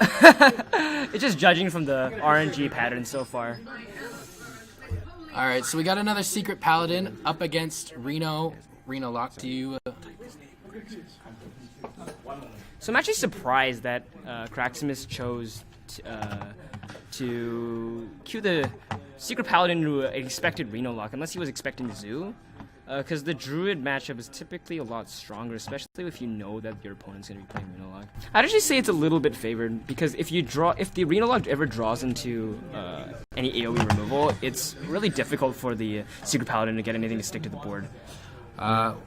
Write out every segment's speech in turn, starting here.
It's just judging from the RNG pattern so far. All right, so we got another Secret Paladin up against Reno. Reno Lock, do you... So I'm actually surprised that Craximus chose to queue the Secret Paladin into an expected Reno Lock, unless he was expecting Zoo. Because the Druid matchup is typically a lot stronger, especially if you know that your opponent's going to be playing Reno Lock. I'd actually say it's a little bit favored, because if the Reno Lock ever draws into any AoE removal, it's really difficult for the Secret Paladin to get anything to stick to the board. Well,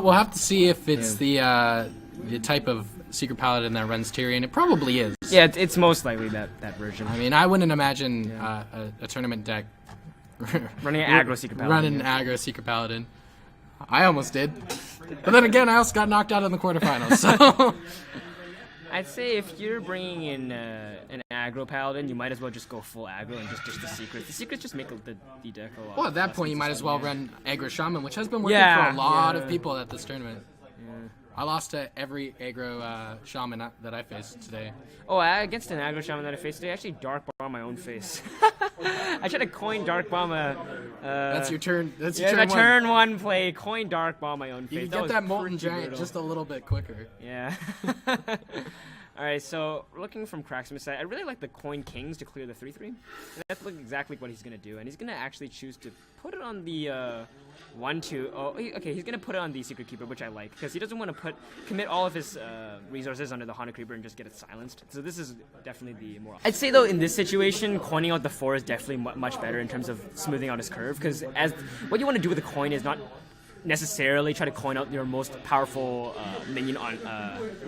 we'll have to see if it's the type of Secret Paladin that runs Tyrion. It probably is. Yeah, it's most likely that version. I mean, I wouldn't imagine a tournament deck running an aggro Secret Paladin. Running an aggro Secret Paladin. I almost did. But then again, I also got knocked out in the quarterfinals, so... I'd say if you're bringing in an aggro Paladin, you might as well just go full aggro and just ditch the secrets. The secrets just make the deck a lot. Well, at that point, you might as well run aggro Shaman, which has been working for a lot of people at this tournament. Yeah. I lost to every aggro Shaman that I faced today. Oh, against an aggro Shaman that I faced today, I actually Dark Bomb my own face. I tried to coin Dark Bomb that's your turn. That's your turn. Turn one play, coin Dark Bomb my own face. You get that Molten Giant just a little bit quicker. Yeah. Alright, so looking from Craximus' side, I really like the coin Kings to clear the 3-3. And that's exactly what he's going to do. And he's going to actually choose to put it on the 1-2. Oh, okay, he's going to put it on the Secret Keeper, which I like. Because he doesn't want to commit all of his resources under the Haunted Creeper and just get it silenced. So this is definitely the more... I'd say, though, in this situation, coining out the 4 is definitely much better in terms of smoothing out his curve. Because what you want to do with a coin is not necessarily try to coin out your most powerful minion on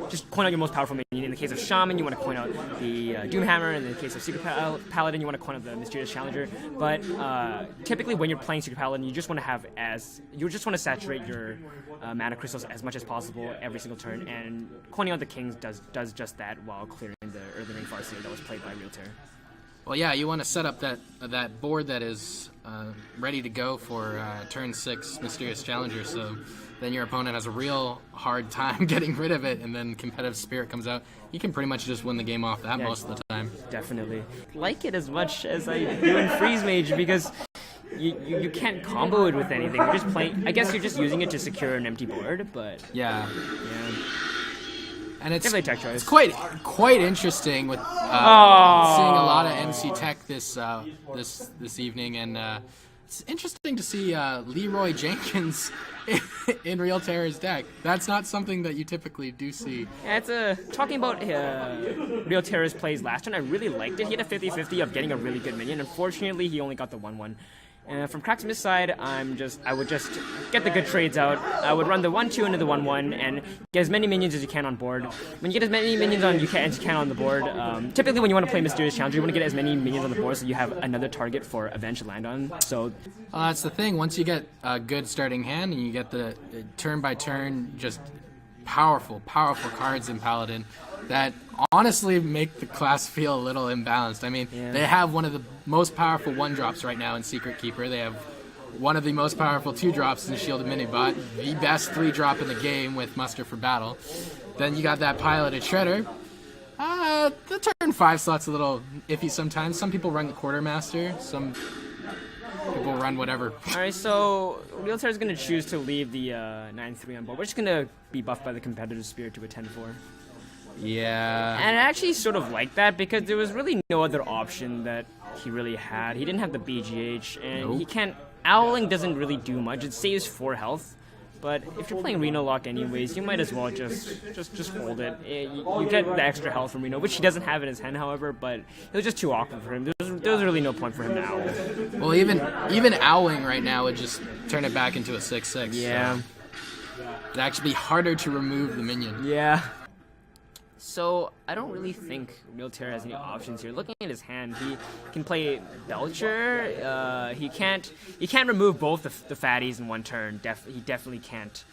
just coin out your most powerful minion. In the case of Shaman, you want to coin out the Doomhammer. In the case of Secret Paladin, you want to coin out the Mysterious Challenger. But typically, when you're playing Secret Paladin, you just want to saturate your mana crystals as much as possible every single turn. And coining out the Kings does just that while clearing the Earthly Ring Farseer that was played by Real Terror. Well, yeah, you want to set up that board that is ready to go for turn 6 Mysterious Challenger, so then your opponent has a real hard time getting rid of it, and then Competitive Spirit comes out. You can pretty much just win the game off that most of the time. Definitely. Like it as much as I do in Freeze Mage, because you can't combo it with anything. You're just playing. I guess you're just using it to secure an empty board, but... Yeah. And it's tech choice. quite interesting with seeing a lot of MC Tech this evening, and it's interesting to see Leroy Jenkins in Real Terror's deck. That's not something that you typically do see. Yeah, it's talking about Real Terror's plays last turn. I really liked it. He had a 50-50 of getting a really good minion. Unfortunately, he only got the 1-1. From Craximus' side, I would just get the good trades out. I would run the 1-2 into the 1-1 and get as many minions as you can on board. When you get as many minions as you can on the board, typically when you want to play Mysterious Challenger, you want to get as many minions on the board so you have another target for Avenge to land on. So that's the thing. Once you get a good starting hand and you get the turn-by-turn, just powerful cards in Paladin that honestly make the class feel a little imbalanced. I mean, they have one of the most powerful 1-drops right now in Secret Keeper. They have one of the most powerful 2-drops in Shielded Minibot, the best 3-drop in the game with Muster for Battle. Then you got that Piloted Shredder. The turn 5 slot's a little iffy sometimes. Some people run the Quartermaster, some people run whatever. Alright, so Real Terror's going to choose to leave the 9-3 on board. We're just going to be buffed by the Competitive Spirit to a 10-4. Yeah. And I actually sort of like that because there was really no other option that he really had. He didn't have the BGH, and he can't... Owling doesn't really do much. It saves 4 health. But if you're playing Reno Lock anyways, you might as well just hold it. You get the extra health from Reno, which he doesn't have in his hand, however, but it was just too awkward for him. There was really no point for him to owl. Well, even owling right now would just turn it back into a 6-6. Yeah. So it'd actually be harder to remove the minion. Yeah. So I don't really think Real Terror has any options here. Looking at his hand, he can play Belcher. He can't remove both the fatties in one turn. He definitely can't.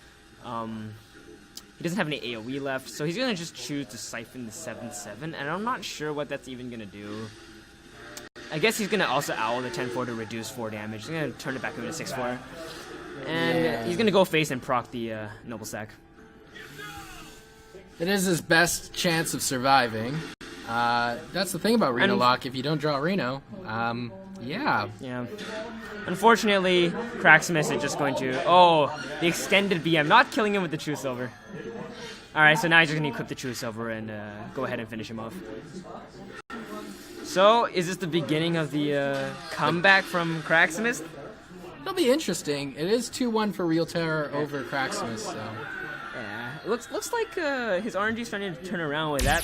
He doesn't have any AoE left, so he's gonna just choose to siphon the 7-7, and I'm not sure what that's even gonna do. I guess he's gonna also owl the 10-4 to reduce 4 damage. He's gonna turn it back into 6-4, and he's gonna go face and proc the Noble Sack. It is his best chance of surviving. That's the thing about Reno And- Lock. If you don't draw Reno, yeah. Yeah. Unfortunately, Craximus is just going to... Oh, the extended BM. Not killing him with the True Silver. Alright, so now he's just going to equip the True Silver and go ahead and finish him off. So, is this the beginning of the comeback from Craximus? It'll be interesting. It is 2-1 for Real Terror over Craximus, so... Yeah, it looks like his RNG is starting to turn around with that.